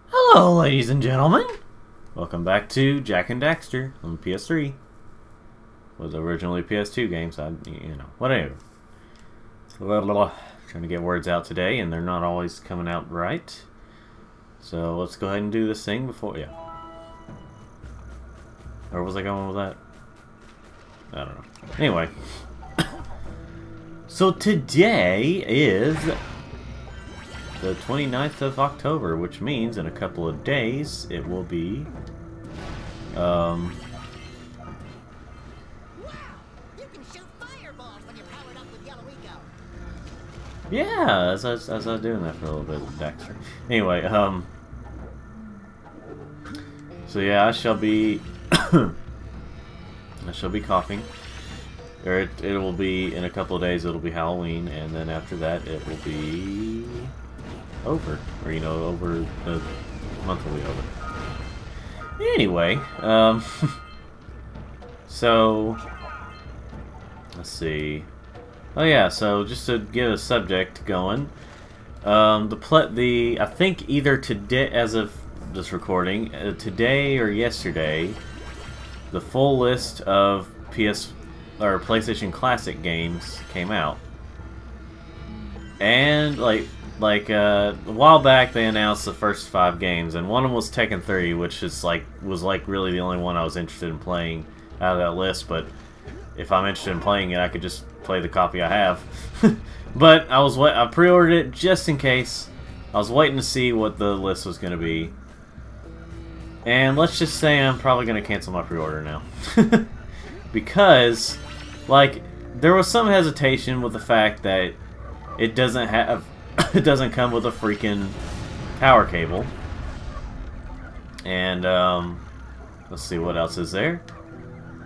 Hello, ladies and gentlemen. Welcome back to Jak and Daxter on the PS3. Was originally PS2 games. Whatever. Trying to get words out today, and they're not always coming out right. So let's go ahead and do this thing before. Yeah. Or was I going with that? I don't know. Anyway. So today is the 29th of October, which means in a couple of days it will be Wow! You can shoot fireballs when you're powered up with Yellow Eco. yeah, as I was doing that for a little bit with Daxter. Anyway, so yeah, I shall be coughing. Or it will be in a couple of days. It'll be Halloween, and then after that it will be over, or over the month will be over. Anyway, so let's see. Oh yeah, so just to get a subject going, I think either today, as of this recording, today or yesterday, the full list of PlayStation Classic games came out, and like a while back they announced the first 5 games, and one of them was Tekken 3, which was really the only one I was interested in playing out of that list. But if I'm interested in playing it, I could just play the copy I have. But I pre-ordered it just in case. I was waiting to see what the list was going to be, and let's just say I'm probably going to cancel my pre-order now. Because, there was some hesitation with the fact that it doesn't come with a freaking power cable. And, let's see, what else is there?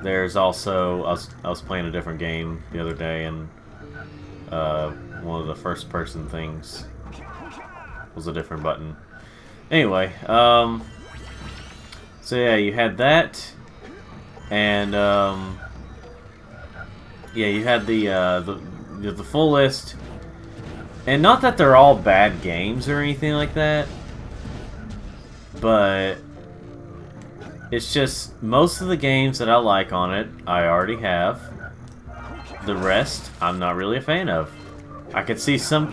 There's also, I was playing a different game the other day, and, one of the first-person things was a different button. Anyway, so yeah, you had that. And yeah, you had the full list, and not that they're all bad games or anything like that, but it's just most of the games that I like on it I already have. The rest I'm not really a fan of. I could see some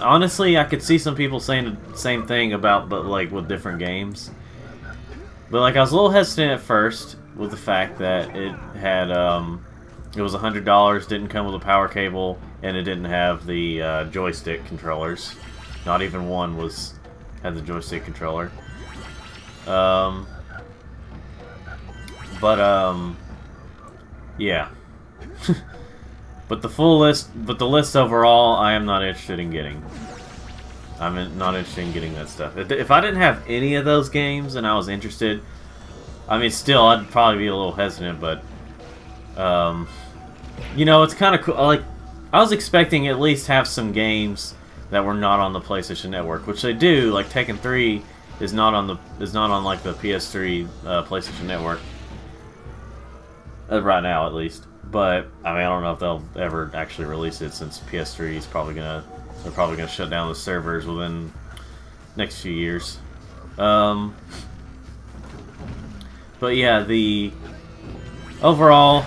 people saying the same thing about, but with different games. But I was a little hesitant at first with the fact that it had it was $100, didn't come with a power cable, and it didn't have the joystick controllers. Not even one had the joystick controller. Yeah. But the list overall, I am not interested in getting. I'm not interested in getting that stuff. If I didn't have any of those games and I was interested, I mean, still, I'd probably be a little hesitant, but, it's kind of cool. I was expecting at least have some games that were not on the PlayStation Network, which they do. Like Tekken 3 is not on the PS3 PlayStation Network right now, at least. But I mean, I don't know if they'll ever actually release it, since PS3 is they're probably gonna shut down the servers within next few years. But yeah, overall,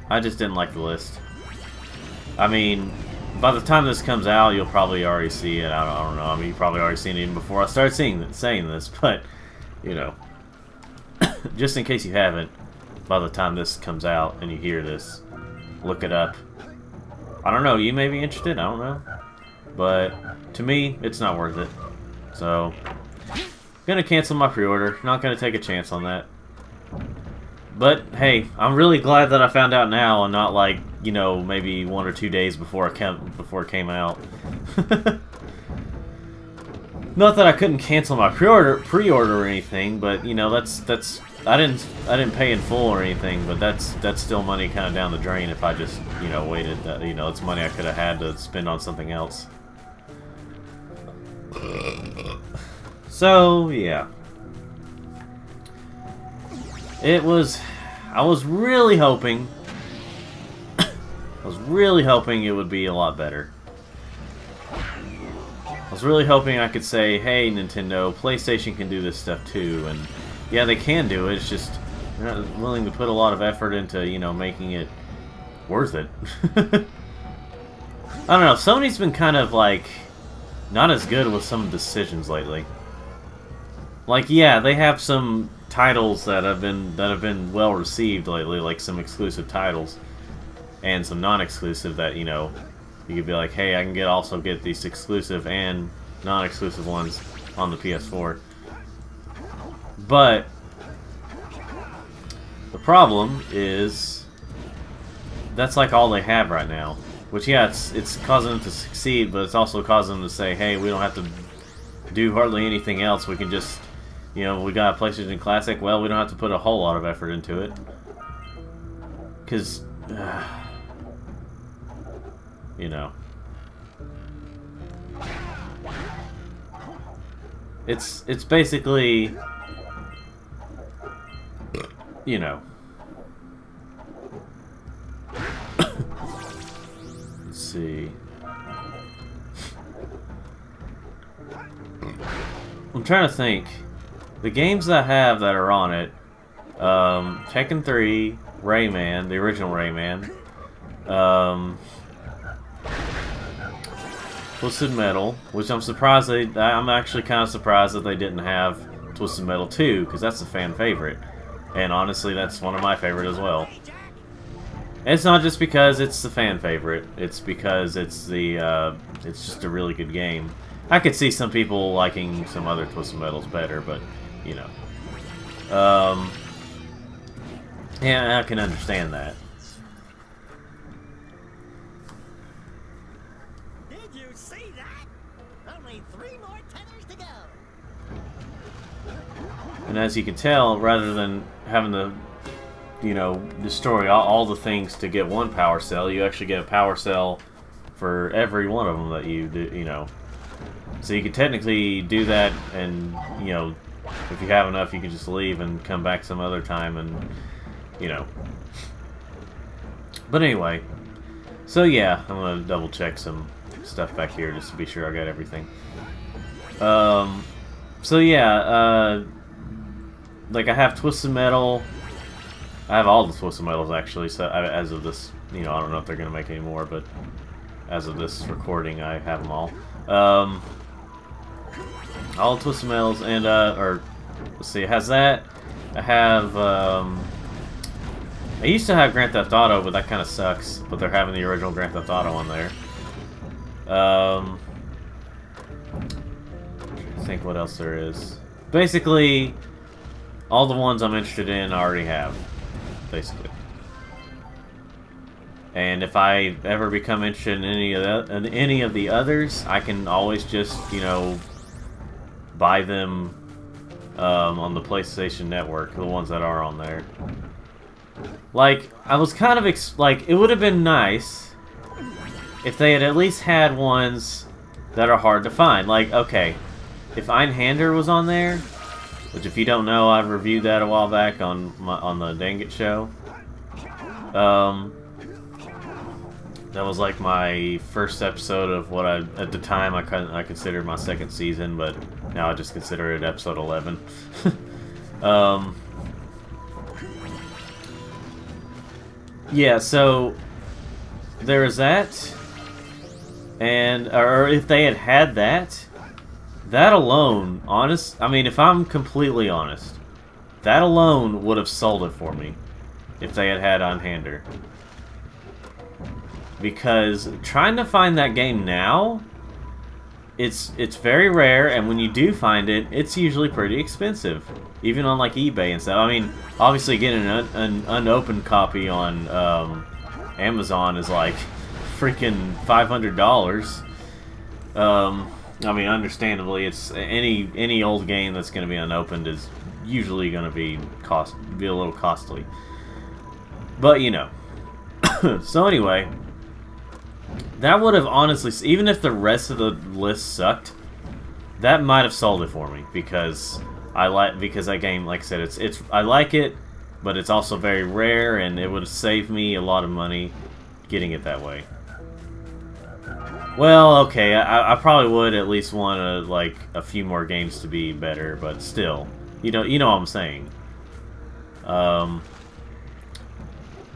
I just didn't like the list. I mean, by the time this comes out, you'll probably already see it. I don't know. I mean, you've probably already seen it even before I started saying this, but just in case you haven't, by the time this comes out and you hear this, look it up. I don't know, you may be interested, I don't know. But to me, it's not worth it. So, gonna cancel my pre-order. Not gonna take a chance on that. But hey, I'm really glad that I found out now, and not maybe 1 or 2 days before it came out. Not that I couldn't cancel my pre-order or anything, but that's I didn't pay in full or anything, but that's still money kind of down the drain if I just waited. It's money I could have had to spend on something else. So yeah, I was really hoping it would be a lot better. I was really hoping I could say, hey Nintendo, PlayStation can do this stuff too, and yeah, they can do it, it's just they're not willing to put a lot of effort into, you know, making it worth it. I don't know, Sony's been kind of like not as good with some decisions lately. Like, yeah, they have some titles that have been well received lately, like some exclusive titles, and some non-exclusive that, you know, you could be like, hey, I can also get these exclusive and non-exclusive ones on the PS4. But the problem is that's like all they have right now. Which, yeah, it's causing them to succeed, but it's also causing them to say, hey, we don't have to do hardly anything else. We can just, you know, we got a PlayStation Classic. Well, we don't have to put a whole lot of effort into it. Because, you know. It's basically, you know. Let's see. I'm trying to think. The games I have that are on it, Tekken 3, Rayman, the original Rayman, Twisted Metal, which I'm surprised I'm actually kind of surprised that they didn't have Twisted Metal 2, because that's a fan favorite. And honestly, that's one of my favorite as well. And it's not just because it's the fan favorite, it's because it's just a really good game. I could see some people liking some other Twisted Metals better, but, you know. Yeah, I can understand that. Did you see that? Only 3 more tethers to go. And as you can tell, rather than having to, you know, destroy all the things to get one power cell, you actually get a power cell for every one of them that you do, you know. So you could technically do that, and, you know, if you have enough, you can just leave and come back some other time, and, you know. But anyway, so yeah, I'm gonna double check some stuff back here just to be sure I got everything. So yeah, like I have Twisted Metal. I have all the Twisted Metals actually. So as of this, you know, I don't know if they're gonna make any more, but as of this recording, I have them all. All Twisted Metals, and or let's see, it has that. I have I used to have Grand Theft Auto, but that kind of sucks. But they're having the original Grand Theft Auto on there. I think what else there is. Basically, all the ones I'm interested in I already have. Basically. And if I ever become interested in any of the others, I can always just, you know, buy them on the PlayStation Network, the ones that are on there. Like, I was kind of like, it would have been nice if they had at least had ones that are hard to find. Like, okay, if Einhander was on there, which if you don't know, I've reviewed that a while back on the Dang It show. That was like my first episode of what at the time I considered my second season, but now I just consider it episode 11. Yeah, so there is that, and or if they had that alone, I mean, if I'm completely honest, that alone would have sold it for me if they had Einhander. Because trying to find that game now, it's very rare, and when you do find it, it's usually pretty expensive, even on like eBay and stuff. I mean, obviously getting an unopened copy on Amazon is like freaking $500. I mean, understandably, it's any old game that's going to be unopened is usually going to be a little costly. But you know, so anyway. That would have honestly, even if the rest of the list sucked, that might have sold it for me because that game, like I said, I like it, but it's also very rare, and it would have saved me a lot of money getting it that way. Well, okay, I probably would at least want like a few more games to be better, but still, you know what I'm saying.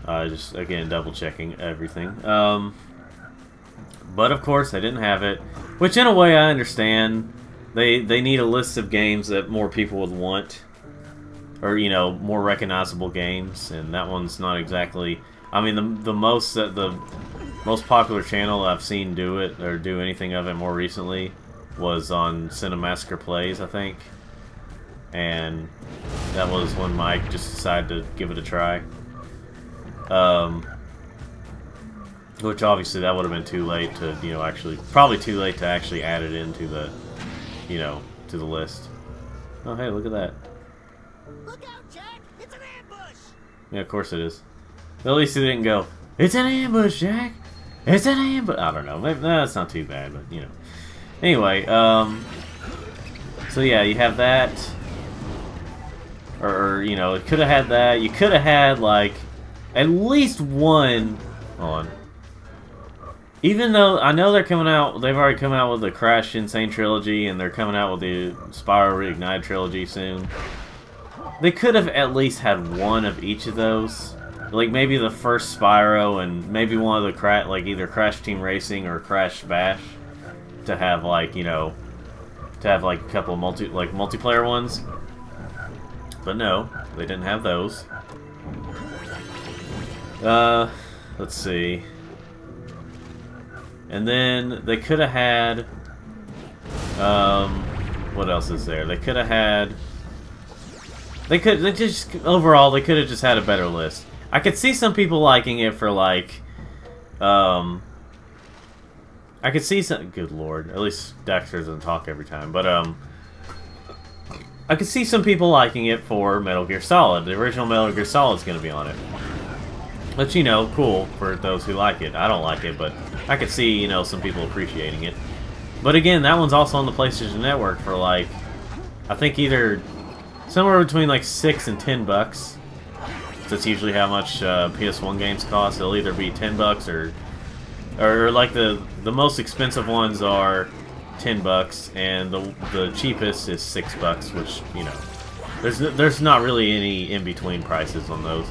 Just again double checking everything. But of course I didn't have it, which in a way I understand. They need a list of games that more people would want, or you know, more recognizable games, and that one's not exactly. I mean, the most popular channel I've seen do it or do anything of it more recently was on Cinemassacre Plays, I think, and that was when Mike just decided to give it a try. Which obviously that would have been too late to, you know, probably too late to actually add it into the, you know, to the list. Oh, hey, look at that. Look out, Jack! It's an ambush! Yeah, of course it is. But at least it didn't go, "It's an ambush, Jack! It's an ambush!" I don't know. Maybe, that's not too bad, but, you know. Anyway, so yeah, you have that. Or you know, it could have had that. You could have had, like, at least one... Hold on. Even though I know they've already come out with the Crash Insane trilogy, and they're coming out with the Spyro Reignited trilogy soon. They could have at least had one of each of those, like maybe the first Spyro and maybe one of the like either Crash Team Racing or Crash Bash, to have like, you know, to have like a couple of multiplayer ones. But no, they didn't have those. Let's see. And then they could have had, what else is there? They could have had, overall, they could have just had a better list. I could see some people liking it for, like, I could see some, good lord, at least Daxter doesn't talk every time, but, I could see some people liking it for Metal Gear Solid. The original Metal Gear Solid's gonna be on it. But, you know, cool for those who like it. I don't like it, but I could see, you know, some people appreciating it. But again, that one's also on the PlayStation Network for, like, I think either somewhere between, like, $6 and $10. That's usually how much PS1 games cost. They'll either be $10 or like, the most expensive ones are $10, and the cheapest is $6, which, you know, there's not really any in-between prices on those.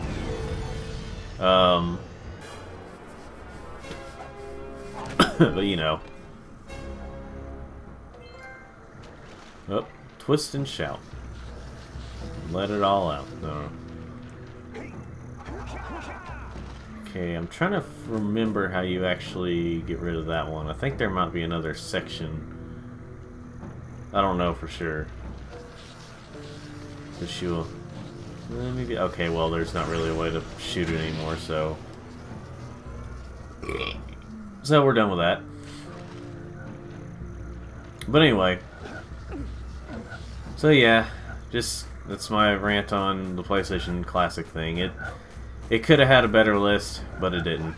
But you know. Oh, twist and shout. Let it all out. No. Okay, I'm trying to remember how you actually get rid of that one. I think there might be another section. I don't know for sure. Maybe, okay, well, there's not really a way to shoot it anymore, so we're done with that. But anyway, so yeah, just that's my rant on the PlayStation Classic thing. It could have had a better list, but it didn't.